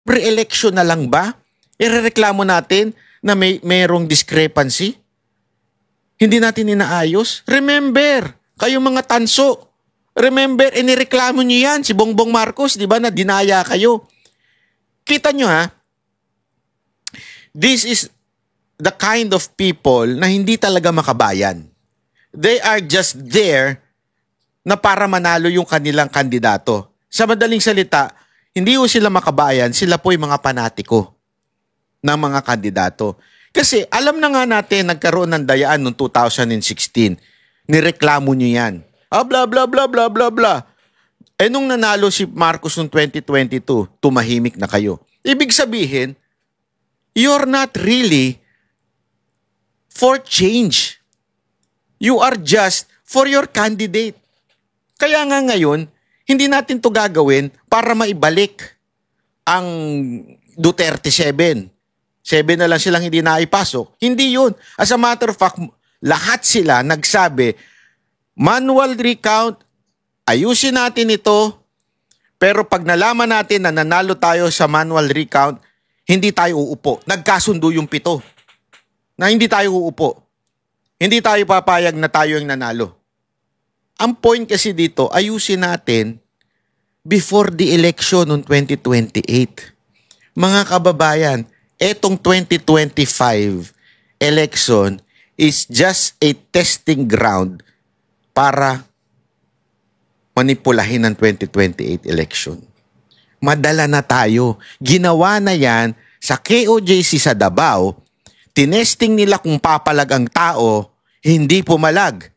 Pre-election na lang ba? Irereklamo natin na mayroong discrepancy? Hindi natin inaayos? Remember, kayong mga tanso, remember, inireklamo nyo yan, si Bongbong Marcos, di ba, na dinaya kayo. Kita nyo ha, this is the kind of people na hindi talaga makabayan. They are just there na para manalo yung kanilang kandidato. Sa madaling salita, hindi po sila makabayan, sila po yung mga panatiko ng mga kandidato. Kasi alam na nga natin, nagkaroon ng dayaan noong 2016. Nireklamo nyo yan. Bla bla bla bla bla bla. Nung nanalo si Marcos noong 2022, tumahimik na kayo. Ibig sabihin, you're not really for change. You are just for your candidate. Kaya nga ngayon, hindi natin to gagawin para maibalik ang Duterte 7. 7 na lang silang hindi naipasok. Hindi yun. As a matter of fact, lahat sila nagsabi, manual recount, ayusin natin ito, pero pag nalaman natin na nanalo tayo sa manual recount, hindi tayo uupo. Nagkasundo yung 7 na hindi tayo uupo. Hindi tayo papayag na tayo yung nanalo. Ang point kasi dito, ayusin natin before the election noong 2028. Mga kababayan, etong 2025 election is just a testing ground para manipulahin ang 2028 election. Madala na tayo. Ginawa na yan sa KOJC sa Davao. Tinesting nila kung papalag ang tao, hindi pumalag.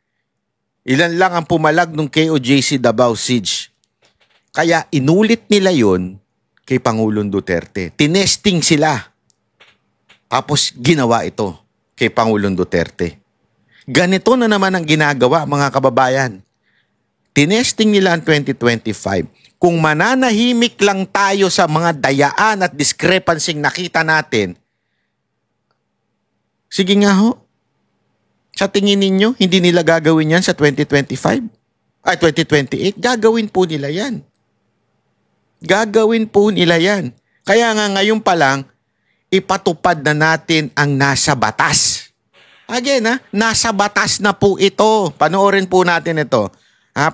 Ilan lang ang pumalag ng KOJC Davao Siege. Kaya inulit nila yon kay Pangulong Duterte. Tinesting sila. Tapos ginawa ito kay Pangulong Duterte. Ganito na naman ang ginagawa, mga kababayan. Tinesting nila ang 2025. Kung mananahimik lang tayo sa mga dayaan at discrepancy nakita natin, sige nga ho, sa tingin ninyo, hindi nila gagawin yan sa 2025? Ay, 2028? Gagawin po nila yan. Gagawin po nila yan. Kaya nga ngayon pa lang, ipatupad na natin ang nasa batas. Again, nasa batas na po ito. Panoorin po natin ito.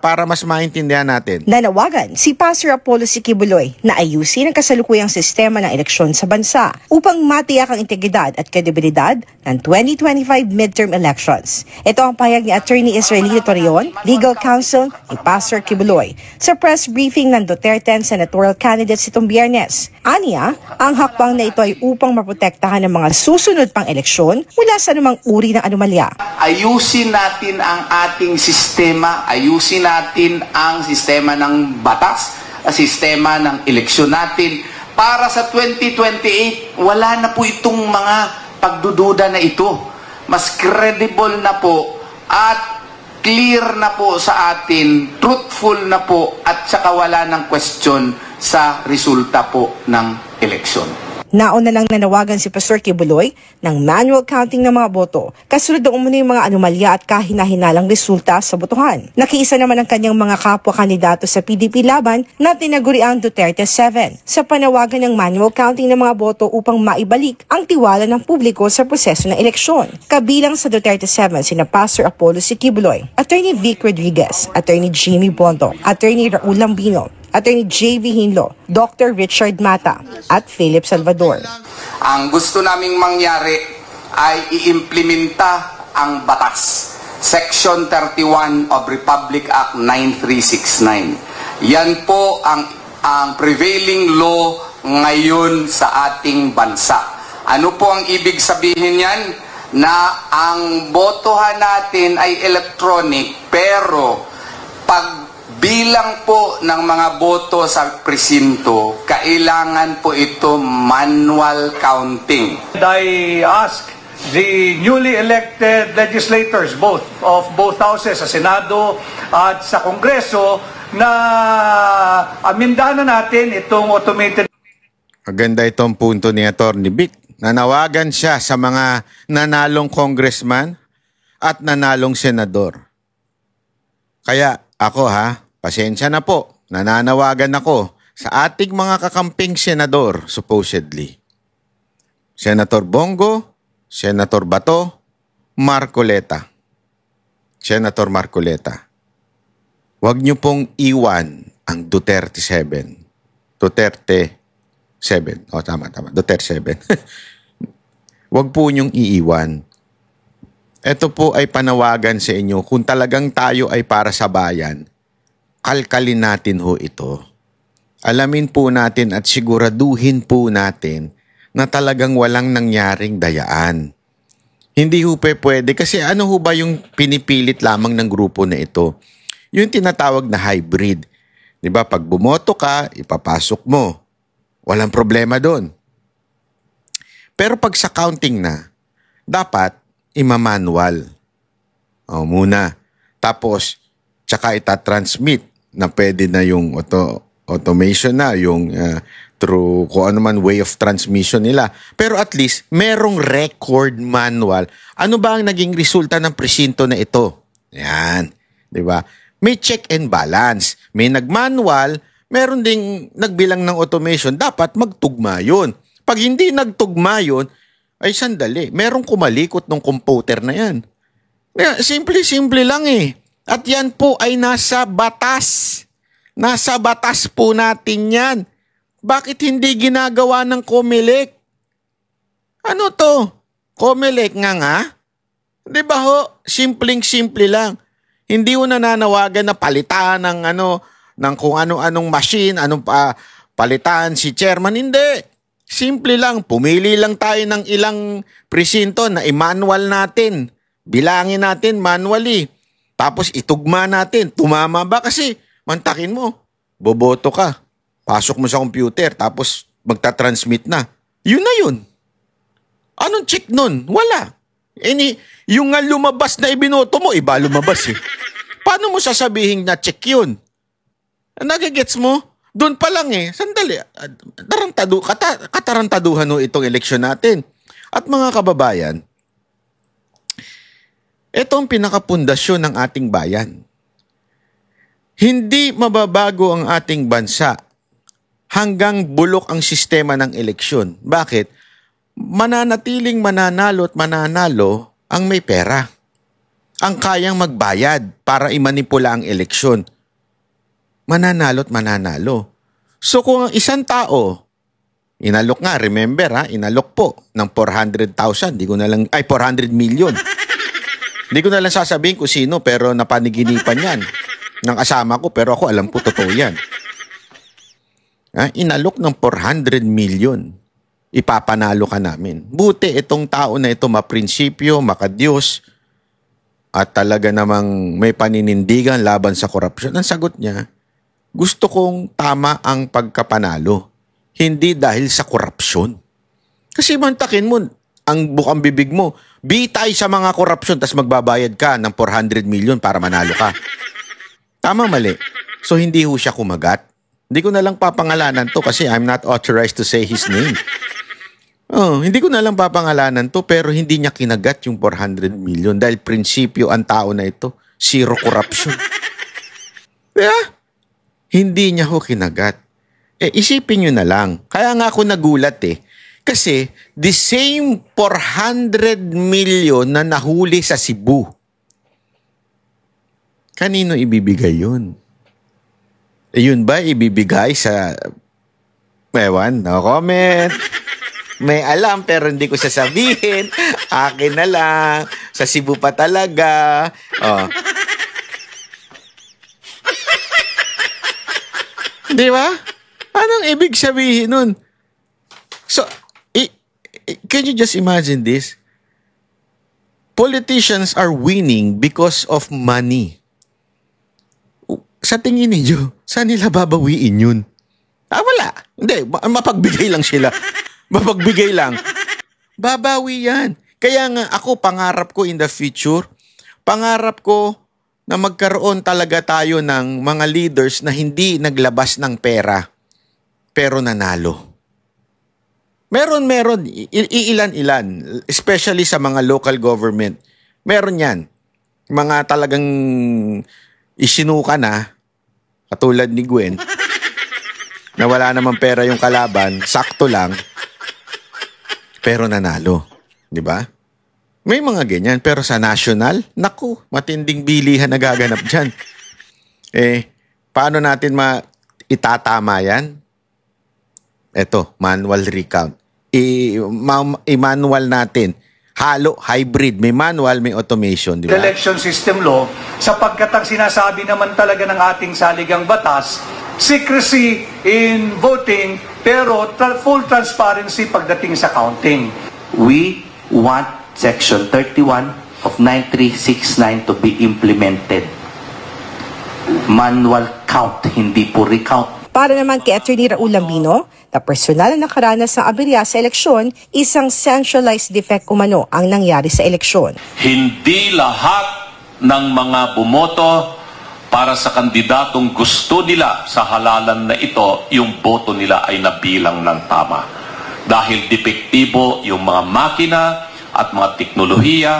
Para mas maintindihan natin. Nanawagan si Pastor Apollo Sikibuloy na ayusin ang kasalukuyang sistema ng eleksyon sa bansa upang matiyak ang integridad at kredibilidad ng 2025 midterm elections. Ito ang pahayag ni Attorney Israelito Torreon, Legal Counsel ni Pastor Kibuloy sa press briefing ng Duterte senatorial candidates itong Biyernes. Aniya, ang hakbang na ito ay upang maprotektahan ng mga susunod pang eleksyon mula sa anumang uri ng anomalya. Ayusin natin ang ating sistema, ayusin natin ang sistema ng batas, ang sistema ng eleksyon natin para sa 2028 wala na po itong mga pagdududa na ito. Mas credible na po at clear na po sa atin, truthful na po at saka wala ng question sa resulta po ng eleksyon. Nauna lang nanawagan si Pastor Kibuloy ng manual counting ng mga boto, kasunod ng umano yung mga anomalya at kahina-hinalang resulta sa botohan. Nakiisa naman ang kanyang mga kapwa-kandidato sa PDP laban na tinaguri ang Duterte 7 sa panawagan ng manual counting ng mga boto upang maibalik ang tiwala ng publiko sa proseso ng eleksyon. Kabilang sa Duterte 7 sina Pastor Apollo Sikibuloy, Attorney Vic Rodriguez, Attorney Jimmy Bondo, Attorney Raul Lambino, Attorney J.V. Hinlo, Dr. Richard Mata, at Philip Salvador. Ang gusto naming mangyari ay iimplementa ang batas. Section 31 of Republic Act 9369. Yan po ang prevailing law ngayon sa ating bansa. Ano po ang ibig sabihin yan? Na ang botohan natin ay electronic, pero pag bilang po ng mga boto sa presinto, kailangan po ito manual counting. I ask the newly elected legislators, of both houses, sa Senado at sa Kongreso, na amindahan na natin itong automated. Maganda itong punto ni Atty. Vic. Nanawagan siya sa mga nanalong congressman at nanalong senador. Kaya ako pasensya na po, nananawagan ako sa ating mga kakamping senador, supposedly. Senator Bongo, Senator Bato, Marcoleta. Senator Marcoleta. Huwag niyo pong iwan ang Duterte 7. Duterte 7. O, tama. Duterte 7. Huwag po niyong iiwan. Ito po ay panawagan sa inyo. Kung talagang tayo ay para sa bayan, kalkalin natin ho ito. Alamin po natin at siguraduhin po natin na talagang walang nangyaring dayaan. Hindi ho pwede kasi ano ho ba yung pinipilit lamang ng grupo na ito? Yung tinatawag na hybrid. Diba? Pag bumoto ka, ipapasok mo. Walang problema doon. Pero pag sa counting na, dapat imamanual. O muna. Tapos, tsaka itatransmit na pwede na yung automation na, yung through kung ano man way of transmission nila. Pero at least, merong record manual. Ano ba ang naging resulta ng presinto na ito? Yan. Diba? May check and balance. May nag-manual, meron ding nagbilang ng automation. Dapat magtugma yun. Pag hindi nagtugma yun, ay sandali. Merong kumalikot ng computer na yan. Simple lang eh. At yan po ay nasa batas. Nasa batas po natin yan. Bakit hindi ginagawa ng COMELEC? Ano to? COMELEC nga? Di ba ho? Simpleng-simple lang. Hindi ho nananawagan na palitan ng ng kung ano-anong machine, palitan si chairman. Hindi. Simple lang. Pumili lang tayo ng ilang presinto na i-manual natin. Bilangin natin manually. Tapos itugma natin. Tumama ba? Kasi mantakin mo. Boboto ka. Pasok mo sa computer. Tapos magta-transmit na. Yun na yun. Anong check nun? Wala. Yung nga lumabas na ibinoto mo, iba lumabas eh. Paano mo sasabihin na check yun? Nagigets mo? Doon pa lang eh. Sandali. Katarantaduhan ho itong eleksyon natin. At mga kababayan, ito ang pinakapundasyon ng ating bayan. Hindi mababago ang ating bansa hanggang bulok ang sistema ng eleksyon. Bakit? Mananatiling mananalo at mananalo ang may pera. Ang kayang magbayad para imanipula ang eleksyon. Mananalo at mananalo. So kung ang isang tao, inalok nga, remember inalok po ng 400,000, 400 million. Hindi ko na lang sasabihin kung sino pero napaniginipan yan ng asama ko pero ako alam po totoo yan. Inalok ng 400 million. Ipapanalo ka namin. Buti itong tao na ito maprinsipyo, makadiyos, at talaga namang may paninindigan laban sa korupsyon. Ang sagot niya, gusto kong tama ang pagkapanalo. Hindi dahil sa korupsyon. Kasi mantakin mo, ang bukang bibig mo, bitay sa mga korupsyon, tas magbabayad ka ng 400 million para manalo ka. Tama, mali. So hindi ho siya kumagat. Hindi ko na lang papangalanan to kasi I'm not authorized to say his name. Hindi ko na lang papangalanan to pero hindi niya kinagat yung 400 million dahil prinsipyo ang tao na ito. Zero corruption. Hindi niya ho kinagat. Isipin nyo na lang. Kaya nga ako nagulat Kasi the same 400 million na nahuli sa Cebu. Kanino ibibigay yun? Yun ba ibibigay sa... Ewan, no comment. May alam pero hindi ko sasabihin. Akin na lang. Sa Cebu pa talaga. Di ba? Anong ibig sabihin nun? So, can you just imagine this? Politicians are winning because of money. Sa tingin niyo, saan nila babawiin yun? Wala. Hindi, mapagbigay lang sila. Mapagbigay lang. Babawi yan. Kaya nga ako, pangarap ko in the future, pangarap ko na magkaroon talaga tayo ng mga leaders na hindi naglabas ng pera, pero nanalo. Meron. Iilan-ilan. Especially sa mga local government. Meron yan. Mga talagang isinuka na, katulad ni Gwen. na wala namang pera yung kalaban, sakto lang, pero nanalo. Di ba? May mga ganyan, pero sa national, naku, matinding bilihan na gaganap dyan. Paano natin itatama yan? Eto, manual recount. I-manual natin. Halo, hybrid. May manual, may automation. Di ba? Election system law, sapagkat ang sinasabi naman talaga ng ating saligang batas, secrecy in voting, pero full transparency pagdating sa counting. We want Section 31 of 9369 to be implemented. Manual count, hindi po recount. Para naman kay Atty. Raul Lambino, na personal na nakaranas ng aberya sa eleksyon, isang centralized defect umano ang nangyari sa eleksyon. Hindi lahat ng mga bumoto para sa kandidatong gusto nila sa halalan na ito, yung boto nila ay nabilang ng tama. Dahil depektibo yung mga makina at mga teknolohiya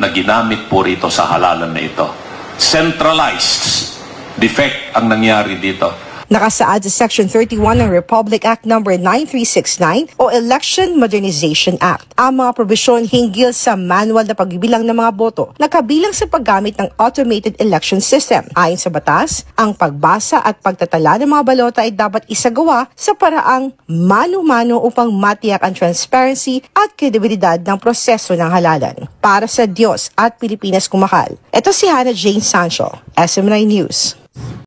na ginamit po rito sa halalan na ito. Centralized defect ang nangyari dito. Nakasaad sa Section 31 ng Republic Act No. 9369 o Election Modernization Act. Ang mga probisyon hinggil sa manual na pagbibilang ng mga boto na kabilang sa paggamit ng automated election system. Ayon sa batas, ang pagbasa at pagtatala ng mga balota ay dapat isagawa sa paraang mano-mano upang matiyak ang transparency at kredibilidad ng proseso ng halalan. Para sa Diyos at Pilipinas kumahal. Ito si Hannah Jane Sancho, SM9 News.